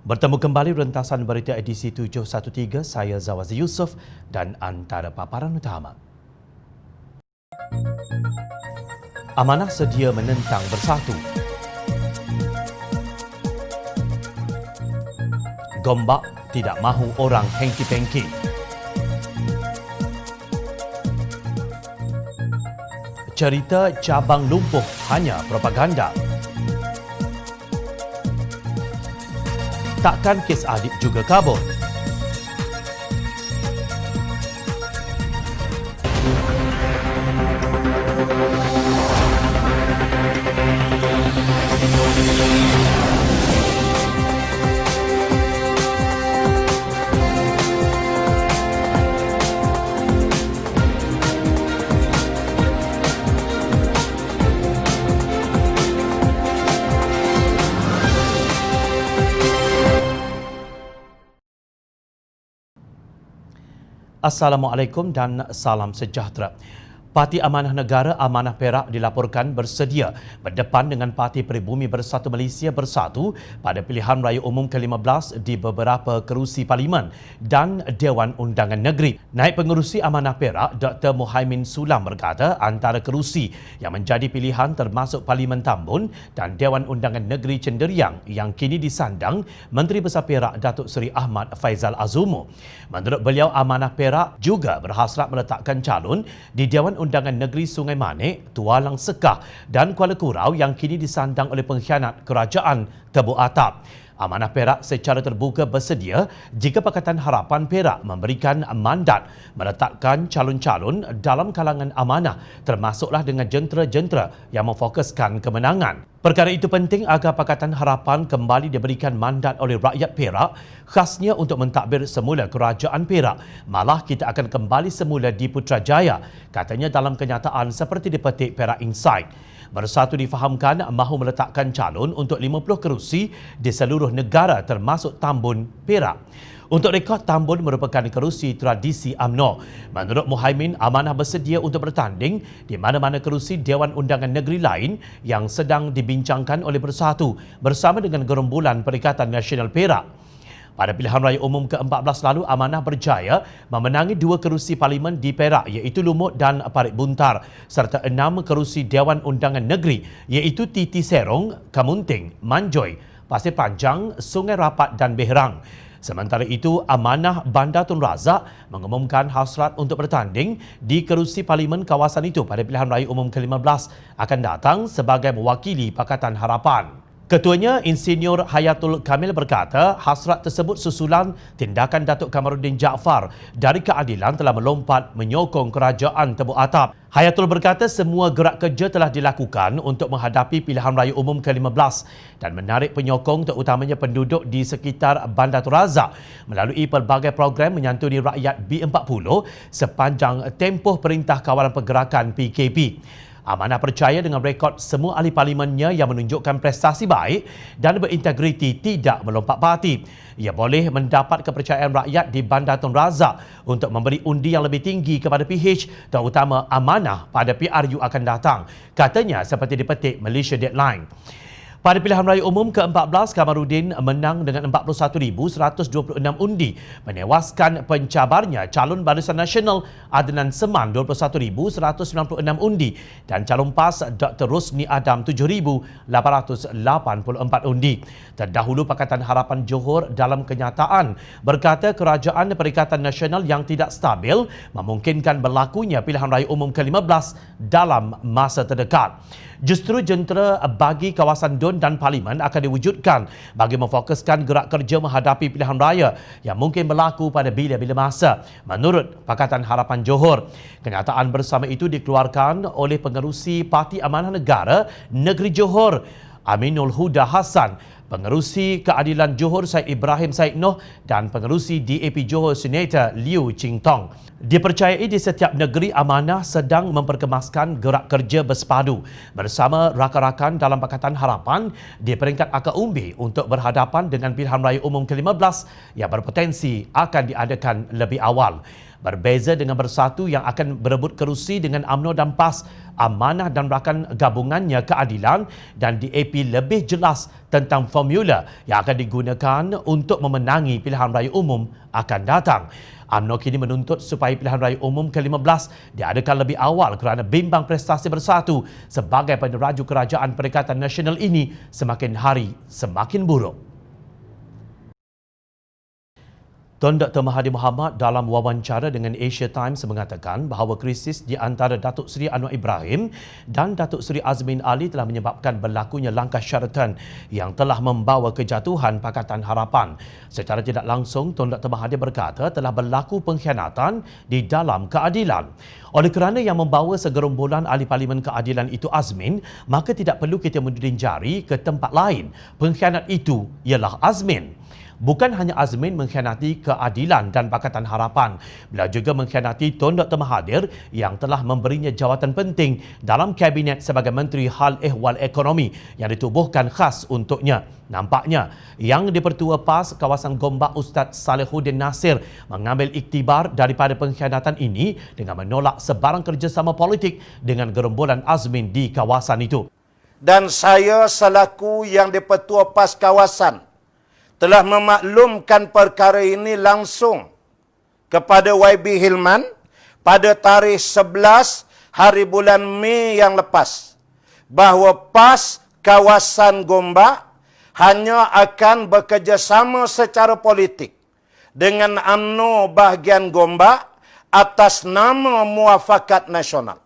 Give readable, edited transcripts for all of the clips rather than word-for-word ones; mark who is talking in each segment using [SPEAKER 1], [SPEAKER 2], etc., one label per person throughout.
[SPEAKER 1] Bertemu kembali rentasan berita edisi 713, saya Zawazi Yusof dan antara paparan utama. Amanah sedia menentang bersatu. Gombak tidak mahu orang hengki-pengki. Cerita cabang lumpuh hanya propaganda. Takkan kes adik juga kabur. Assalamualaikum dan salam sejahtera. Parti Amanah Negara Amanah Perak dilaporkan bersedia berdepan dengan Parti Peribumi Bersatu Malaysia Bersatu pada pilihan raya umum ke-15 di beberapa kerusi Parlimen dan Dewan Undangan Negeri. Naib Pengerusi Amanah Perak, Dr. Muhaimin Sulam berkata antara kerusi yang menjadi pilihan termasuk Parlimen Tambun dan Dewan Undangan Negeri Cenderiang yang kini disandang Menteri Besar Perak Datuk Seri Ahmad Faizal Azumu. Menurut beliau, Amanah Perak juga berhasrat meletakkan calon di Dewan Undangan Negeri Sungai Manik, Tualang Sekah dan Kuala Kurau yang kini disandang oleh pengkhianat kerajaan Tebuk Atap. Amanah Perak secara terbuka bersedia jika Pakatan Harapan Perak memberikan mandat meletakkan calon-calon dalam kalangan amanah termasuklah dengan jentera-jentera yang memfokuskan kemenangan. Perkara itu penting agar Pakatan Harapan kembali diberikan mandat oleh rakyat Perak khasnya untuk mentadbir semula kerajaan Perak. Malah kita akan kembali semula di Putrajaya, katanya dalam kenyataan seperti dipetik Perak Insight. Bersatu difahamkan mahu meletakkan calon untuk 50 kerusi di seluruh negara termasuk Tambun Perak. Untuk rekod, Tambun merupakan kerusi tradisi UMNO. Menurut Muhaimin, Amanah bersedia untuk bertanding di mana-mana kerusi Dewan Undangan Negeri lain yang sedang dibincangkan oleh Bersatu bersama dengan gerombolan Perikatan Nasional Perak. Pada pilihan raya umum ke-14 lalu, Amanah berjaya memenangi 2 kerusi Parlimen di Perak iaitu Lumut dan Parit Buntar serta 6 kerusi Dewan Undangan Negeri iaitu Titi Serong, Kamunting, Manjoy, Pasir Panjang, Sungai Rapat dan Behrang. Sementara itu, Amanah Bandar Tun Razak mengumumkan hasrat untuk bertanding di kerusi Parlimen kawasan itu pada pilihan raya umum ke-15 akan datang sebagai mewakili Pakatan Harapan. Ketuanya Insinyur Hayatul Kamil berkata hasrat tersebut susulan tindakan Datuk Kamaruddin Jaafar dari keadilan telah melompat menyokong kerajaan Tebuk Atap. Hayatul berkata semua gerak kerja telah dilakukan untuk menghadapi pilihan raya umum ke-15 dan menarik penyokong terutamanya penduduk di sekitar Bandar Tun Razak melalui pelbagai program menyantuni rakyat B40 sepanjang tempoh Perintah Kawalan Pergerakan PKP. Amanah percaya dengan rekod semua ahli parlimennya yang menunjukkan prestasi baik dan berintegriti tidak melompat parti. Ia boleh mendapat kepercayaan rakyat di Bandar Tun Razak untuk memberi undi yang lebih tinggi kepada PH terutama Amanah pada PRU akan datang. Katanya seperti dipetik Malaysia Deadline. Pada pilihan raya umum ke-14, Kamaruddin menang dengan 41,126 undi, menewaskan pencabarnya calon Barisan Nasional Adnan Seman 21,196 undi dan calon PAS Dr. Rosni Adam 7,884 undi. Terdahulu Pakatan Harapan Johor dalam kenyataan berkata kerajaan Perikatan Nasional yang tidak stabil memungkinkan berlakunya pilihan raya umum ke-15 dalam masa terdekat. Justru jentera bagi kawasan DUN dan Parlimen akan diwujudkan bagi memfokuskan gerak kerja menghadapi pilihan raya yang mungkin berlaku pada bila-bila masa, menurut Pakatan Harapan Johor. Kenyataan bersama itu dikeluarkan oleh Pengerusi Parti Amanah Negara Negeri Johor, Aminul Huda Hassan, Pengerusi Keadilan Johor Syed Ibrahim Syed Noh dan Pengerusi DAP Johor Senator Liu Ching Tong. Dipercayai di setiap negeri Amanah sedang memperkemaskan gerak kerja bersepadu bersama rakan-rakan dalam Pakatan Harapan di peringkat akar umbi untuk berhadapan dengan pilihan raya umum ke-15 yang berpotensi akan diadakan lebih awal. Berbeza dengan Bersatu yang akan berebut kerusi dengan UMNO dan PAS, Amanah dan rakan gabungannya Keadilan dan DAP lebih jelas tentang formula yang akan digunakan untuk memenangi pilihan raya umum akan datang. UMNO kini menuntut supaya pilihan raya umum ke-15 diadakan lebih awal kerana bimbang prestasi Bersatu sebagai peneraju kerajaan Perikatan Nasional ini semakin hari semakin buruk. Tun Dr. Mahathir Mohamad dalam wawancara dengan Asia Times mengatakan bahawa krisis di antara Datuk Seri Anwar Ibrahim dan Datuk Seri Azmin Ali telah menyebabkan berlakunya langkah syaratan yang telah membawa kejatuhan Pakatan Harapan. Secara tidak langsung, Tun Dr. Mahathir berkata telah berlaku pengkhianatan di dalam keadilan. Oleh kerana yang membawa segerombolan ahli parlimen keadilan itu Azmin, maka tidak perlu kita menuding jari ke tempat lain. Pengkhianat itu ialah Azmin. Bukan hanya Azmin mengkhianati keadilan dan Pakatan Harapan, beliau juga mengkhianati Tun Dr. Mahathir yang telah memberinya jawatan penting dalam Kabinet sebagai Menteri Hal Ehwal Ekonomi yang ditubuhkan khas untuknya. Nampaknya, Yang di-Pertua PAS kawasan Gombak Ustaz Salihuddin Nasir mengambil iktibar daripada pengkhianatan ini dengan menolak sebarang kerjasama politik dengan gerombolan Azmin di kawasan itu.
[SPEAKER 2] Dan saya selaku Yang di-Pertua PAS kawasan telah memaklumkan perkara ini langsung kepada YB Hilman pada tarikh 11 hari bulan Mei yang lepas bahawa PAS kawasan Gombak hanya akan bekerjasama secara politik dengan UMNO bahagian Gombak atas nama Muafakat Nasional.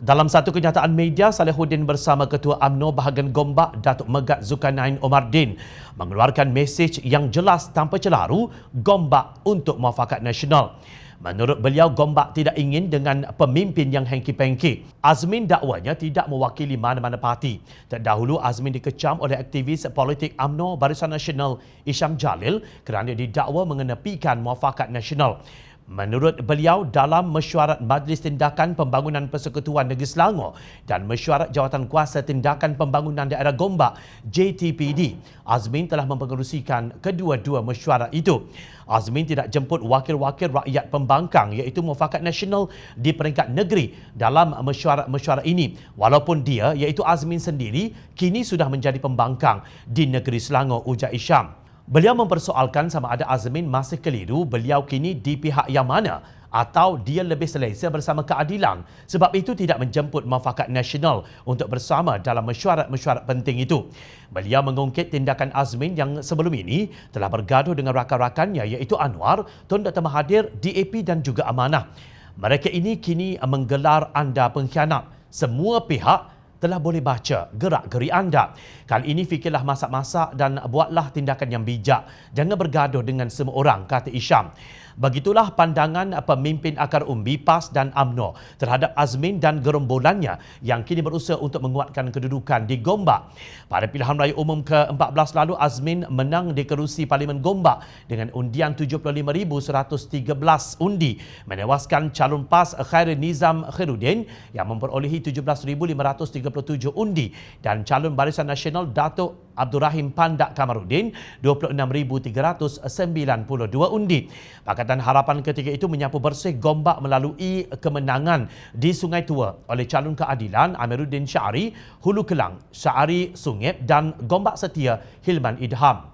[SPEAKER 1] Dalam satu kenyataan media, Salihuddin bersama Ketua UMNO bahagian Gombak, Datuk Megat Zulkarnain Omardin, mengeluarkan mesej yang jelas tanpa celaru, Gombak untuk Muafakat Nasional. Menurut beliau, Gombak tidak ingin dengan pemimpin yang hengki-pengki. Azmin dakwanya tidak mewakili mana-mana parti. Terdahulu, Azmin dikecam oleh aktivis politik UMNO Barisan Nasional Isham Jalil kerana didakwa mengenepikan Muafakat Nasional. Menurut beliau, dalam mesyuarat Majlis Tindakan Pembangunan Persekutuan Negeri Selangor dan mesyuarat Jawatan Kuasa Tindakan Pembangunan Daerah Gombak JTPD, Azmin telah mempengerusikan kedua-dua mesyuarat itu. Azmin tidak jemput wakil-wakil rakyat pembangkang iaitu Muafakat Nasional di peringkat negeri dalam mesyuarat-mesyuarat ini, walaupun dia iaitu Azmin sendiri kini sudah menjadi pembangkang di negeri Selangor, ujar Isham. Beliau mempersoalkan sama ada Azmin masih keliru beliau kini di pihak yang mana atau dia lebih selesa bersama keadilan sebab itu tidak menjemput Muafakat Nasional untuk bersama dalam mesyuarat-mesyuarat penting itu. Beliau mengungkit tindakan Azmin yang sebelum ini telah bergaduh dengan rakan-rakannya iaitu Anwar, Tun Dr. Mahathir, DAP dan juga Amanah. Mereka ini kini menggelar anda pengkhianat. Semua pihak telah boleh baca gerak-geri anda. Kali ini fikirlah masak-masak dan buatlah tindakan yang bijak. Jangan bergaduh dengan semua orang, kata Isham. Begitulah pandangan pemimpin akar umbi PAS dan UMNO terhadap Azmin dan gerombolannya yang kini berusaha untuk menguatkan kedudukan di Gombak. Pada pilihan raya umum ke-14 lalu, Azmin menang di kerusi Parlimen Gombak dengan undian 75,113 undi, menewaskan calon PAS Khairul Nizam Khairuddin yang memperolehi 17,537 undi dan calon Barisan Nasional Datuk Abdul Rahim Pandak Kamaruddin 26,392 undi. Pakatan Harapan ketika itu menyapu bersih Gombak melalui kemenangan di Sungai Tua oleh calon keadilan Amiruddin Syari, Hulu Kelang, Syari Sungep dan Gombak Setia Hilman Idham.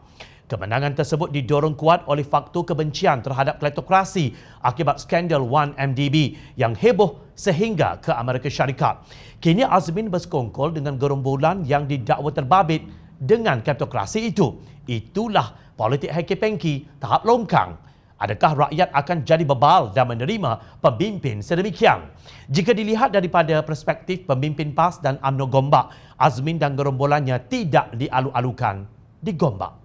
[SPEAKER 1] Kemenangan tersebut didorong kuat oleh faktor kebencian terhadap kleptokrasi akibat skandal 1MDB yang heboh sehingga ke Amerika Syarikat. Kini Azmin bersekongkol dengan gerombolan yang didakwa terbabit dengan kleptokrasi itu. Itulah politik hengki-pengki tahap longkang. Adakah rakyat akan jadi bebal dan menerima pemimpin sedemikian? Jika dilihat daripada perspektif pemimpin PAS dan UMNO Gombak, Azmin dan gerombolannya tidak dialu-alukan di Gombak.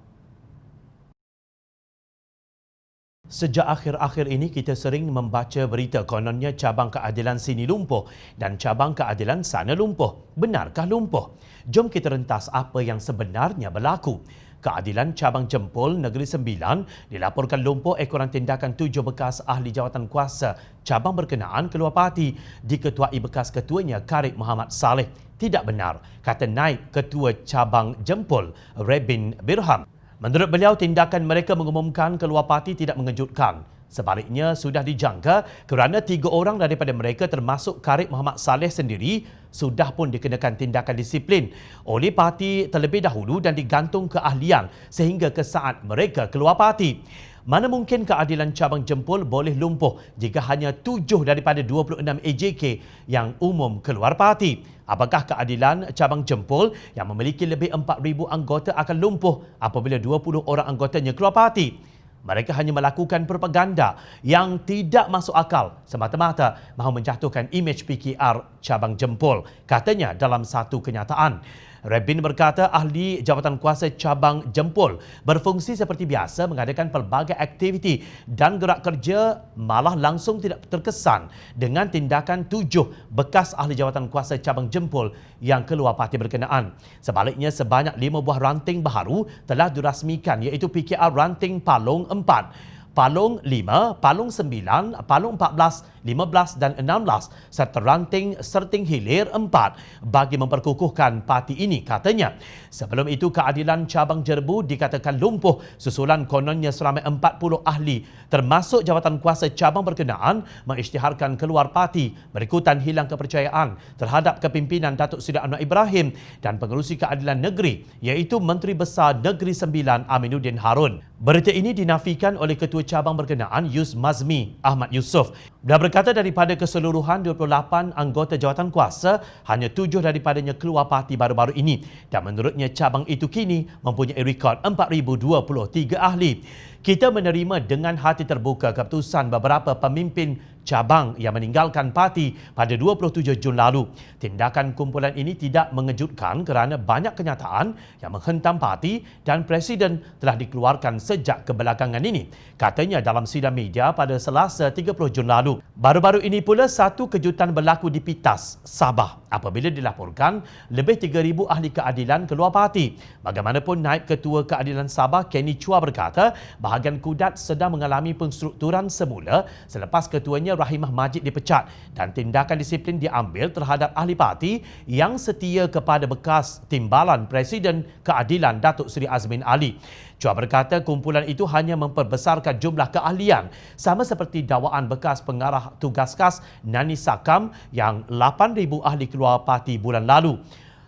[SPEAKER 1] Sejak akhir-akhir ini kita sering membaca berita kononnya cabang keadilan sini lumpuh dan cabang keadilan sana lumpuh. Benarkah lumpuh? Jom kita rentas apa yang sebenarnya berlaku. Keadilan Cabang Jempol Negeri Sembilan dilaporkan lumpuh ekoran tindakan 7 bekas ahli jawatan kuasa cabang berkenaan keluar parti diketuai bekas ketuanya Karib Muhammad Saleh. Tidak benar, kata Naib Ketua Cabang Jempol Rebin Birham. Menurut beliau, tindakan mereka mengumumkan keluar parti tidak mengejutkan. Sebaliknya, sudah dijangka kerana 3 orang daripada mereka termasuk Karib Muhammad Saleh sendiri sudah pun dikenakan tindakan disiplin oleh parti terlebih dahulu dan digantung keahlian sehingga ke saat mereka keluar parti. Mana mungkin keadilan cabang Jempol boleh lumpuh jika hanya 7 daripada 26 AJK yang umum keluar parti? Apakah keadilan cabang Jempol yang memiliki lebih 4,000 anggota akan lumpuh apabila 20 orang anggotanya keluar parti? Mereka hanya melakukan propaganda yang tidak masuk akal semata-mata mahu menjatuhkan imej PKR cabang Jempol, katanya dalam satu kenyataan. Rabin berkata ahli jawatan kuasa cabang Jempol berfungsi seperti biasa mengadakan pelbagai aktiviti dan gerak kerja, malah langsung tidak terkesan dengan tindakan 7 bekas ahli jawatan kuasa cabang Jempol yang keluar parti berkenaan. Sebaliknya, sebanyak 5 buah ranting baharu telah dirasmikan, iaitu PKR ranting Palong 4, Palong 5, Palong 9, Palong 14, 15 dan 16 serta ranting Serting Hilir 4 bagi memperkukuhkan parti ini, katanya. Sebelum itu, keadilan cabang Jerbu dikatakan lumpuh susulan kononnya seramai 40 ahli termasuk jawatan kuasa cabang berkenaan mengisytiharkan keluar parti berikutan hilang kepercayaan terhadap kepimpinan Datuk Seri Anwar Ibrahim dan pengerusi keadilan negeri iaitu Menteri Besar Negeri Sembilan Aminuddin Harun. Berita ini dinafikan oleh Ketua Cabang berkenaan Yus Mazmi Ahmad Yusof. Dia berkata daripada keseluruhan 28 anggota jawatan kuasa, hanya 7 daripadanya keluar parti baru-baru ini dan menurutnya cabang itu kini mempunyai rekod 4,023 ahli. Kita menerima dengan hati terbuka keputusan beberapa pemimpin cabang yang meninggalkan parti pada 27 Jun lalu. Tindakan kumpulan ini tidak mengejutkan kerana banyak kenyataan yang menghentam parti dan Presiden telah dikeluarkan sejak kebelakangan ini, katanya dalam sidang media pada Selasa 30 Jun lalu. Baru-baru ini pula satu kejutan berlaku di Pitas, Sabah apabila dilaporkan lebih 3,000 ahli keadilan keluar parti. Bagaimanapun, Naib Ketua Keadilan Sabah Kenny Chua berkata bahagian Kudat sedang mengalami penstrukturan semula selepas ketuanya Rahimah Majid dipecat dan tindakan disiplin diambil terhadap ahli parti yang setia kepada bekas Timbalan Presiden Keadilan Datuk Seri Azmin Ali. Chua berkata kumpulan itu hanya memperbesarkan jumlah keahlian sama seperti dakwaan bekas pengarah tugas khas Nani Sakam yang 8,000 ahli keluar parti bulan lalu.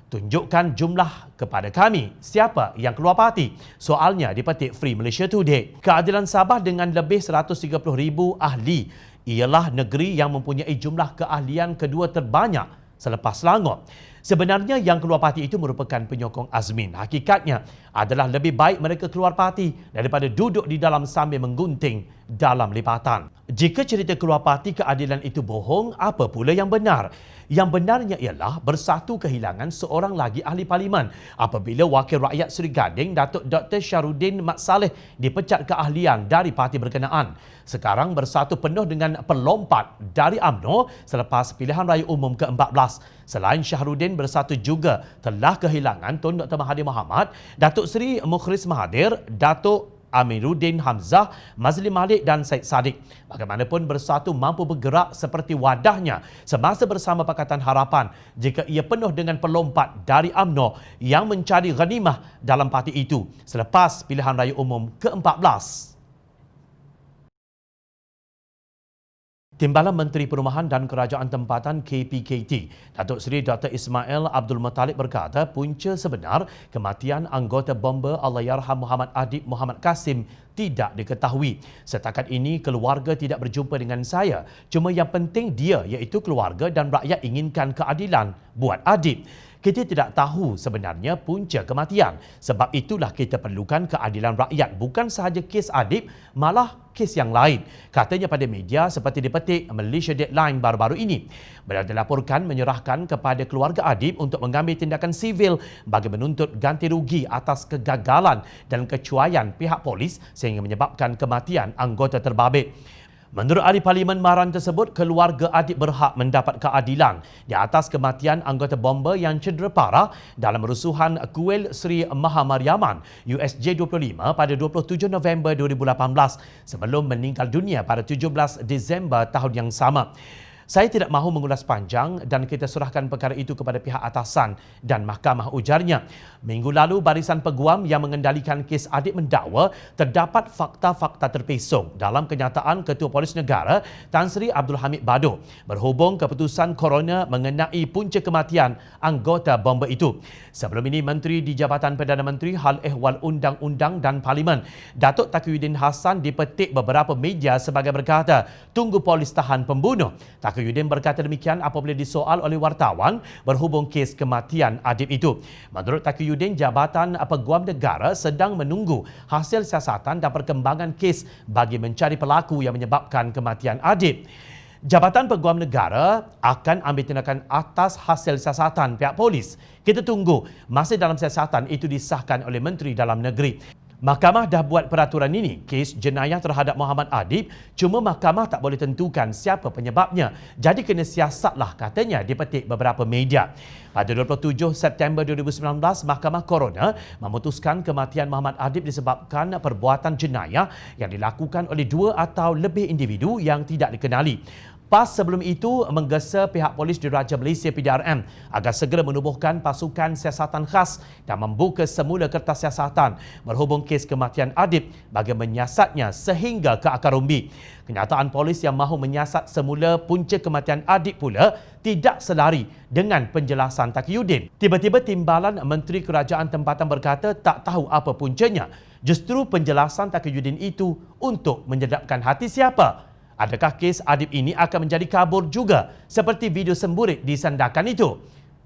[SPEAKER 1] Tunjukkan jumlah kepada kami siapa yang keluar parti. Soalnya dipetik Free Malaysia Today. Keadilan Sabah dengan lebih 130,000 ahli ialah negeri yang mempunyai jumlah keahlian kedua terbanyak selepas Selangor. Sebenarnya yang keluar parti itu merupakan penyokong Azmin. Hakikatnya adalah lebih baik mereka keluar parti daripada duduk di dalam sambil menggunting dalam lipatan. Jika cerita keluar parti keadilan itu bohong, apa pula yang benar? Yang benarnya ialah Bersatu kehilangan seorang lagi ahli parlimen apabila Wakil Rakyat Seri Gading Datuk Dr. Syahrudin Mat Saleh dipecat keahlian dari parti berkenaan. Sekarang Bersatu penuh dengan pelompat dari UMNO selepas pilihan raya umum ke-14. Selain Syahrudin, Bersatu juga telah kehilangan Tun Dr. Mahathir Mohamad, Datuk Seri Mukhlis Mahathir, Datuk Amiruddin Hamzah, Mazli Malik dan Syed Saddiq. Bagaimanapun, Bersatu mampu bergerak seperti wadahnya semasa bersama Pakatan Harapan jika ia penuh dengan pelompat dari UMNO yang mencari ghanimah dalam parti itu selepas pilihan raya umum ke-14. Timbalan Menteri Perumahan dan Kerajaan Tempatan KPKT, Datuk Seri Dr. Ismail Abdul Muttalib berkata punca sebenar kematian anggota bomba Allahyarham Muhammad Adib Muhammad Kasim tidak diketahui. Setakat ini keluarga tidak berjumpa dengan saya. Cuma yang penting dia iaitu keluarga dan rakyat inginkan keadilan buat Adib. Kita tidak tahu sebenarnya punca kematian. Sebab itulah kita perlukan keadilan rakyat. Bukan sahaja kes Adib, malah kes yang lain. Katanya pada media seperti dipetik Malaysia Deadline baru-baru ini. Beliau dilaporkan menyerahkan kepada keluarga Adib untuk mengambil tindakan sivil bagi menuntut ganti rugi atas kegagalan dan kecuaian pihak polis sehingga menyebabkan kematian anggota terbabit. Menurut ahli Parlimen Maran tersebut, keluarga Adib berhak mendapat keadilan di atas kematian anggota bomba yang cedera parah dalam rusuhan kuil Sri Maha Mariaman USJ25 pada 27 November 2018 sebelum meninggal dunia pada 17 Disember tahun yang sama. Saya tidak mahu mengulas panjang dan kita serahkan perkara itu kepada pihak atasan dan mahkamah, ujarnya. Minggu lalu, Barisan Peguam yang mengendalikan kes Adib mendakwa terdapat fakta-fakta terpesong dalam kenyataan Ketua Polis Negara Tan Sri Abdul Hamid Bado berhubung keputusan coroner mengenai punca kematian anggota bomba itu. Sebelum ini, Menteri di Jabatan Perdana Menteri Hal Ehwal Undang-Undang dan Parlimen, Datuk Taqiyuddin Hassan dipetik beberapa media sebagai berkata, tunggu polis tahan pembunuh. Taqiyuddin berkata demikian apabila disoal oleh wartawan berhubung kes kematian Adib itu. Menurut Taqiyuddin, Jabatan Peguam Negara sedang menunggu hasil siasatan dan perkembangan kes bagi mencari pelaku yang menyebabkan kematian Adib. Jabatan Peguam Negara akan ambil tindakan atas hasil siasatan pihak polis. Kita tunggu masih dalam siasatan itu disahkan oleh Menteri Dalam Negeri. Mahkamah dah buat peraturan ini. Kes jenayah terhadap Muhammad Adib, cuma mahkamah tak boleh tentukan siapa penyebabnya. Jadi kena siasatlah, katanya, dipetik beberapa media. Pada 27 September 2019, Mahkamah Coroner memutuskan kematian Muhammad Adib disebabkan perbuatan jenayah yang dilakukan oleh dua atau lebih individu yang tidak dikenali. PAS sebelum itu menggesa pihak polis Diraja Malaysia PDRM agar segera menubuhkan pasukan siasatan khas dan membuka semula kertas siasatan berhubung kes kematian Adib bagi menyiasatnya sehingga ke akar umbi. Kenyataan polis yang mahu menyiasat semula punca kematian Adib pula tidak selari dengan penjelasan Taqiyuddin. Tiba-tiba timbalan Menteri Kerajaan Tempatan berkata tak tahu apa puncanya. Justru penjelasan Taqiyuddin itu untuk menyedapkan hati siapa? Adakah kes Adib ini akan menjadi kabur juga seperti video semburit disandarkan itu?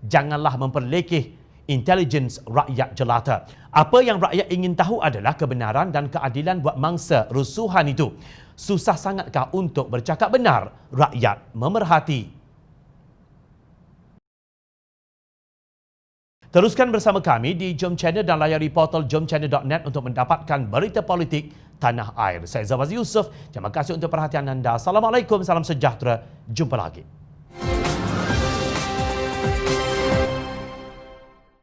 [SPEAKER 1] Janganlah memperlekeh intelijen rakyat jelata. Apa yang rakyat ingin tahu adalah kebenaran dan keadilan buat mangsa rusuhan itu. Susah sangatkah untuk bercakap benar? Rakyat memerhati. Teruskan bersama kami di Jom Channel dan layari portal jomchannel.net untuk mendapatkan berita politik tanah air. Saya Zawaz Yusof. Terima kasih untuk perhatian anda. Assalamualaikum, salam sejahtera. Jumpa lagi.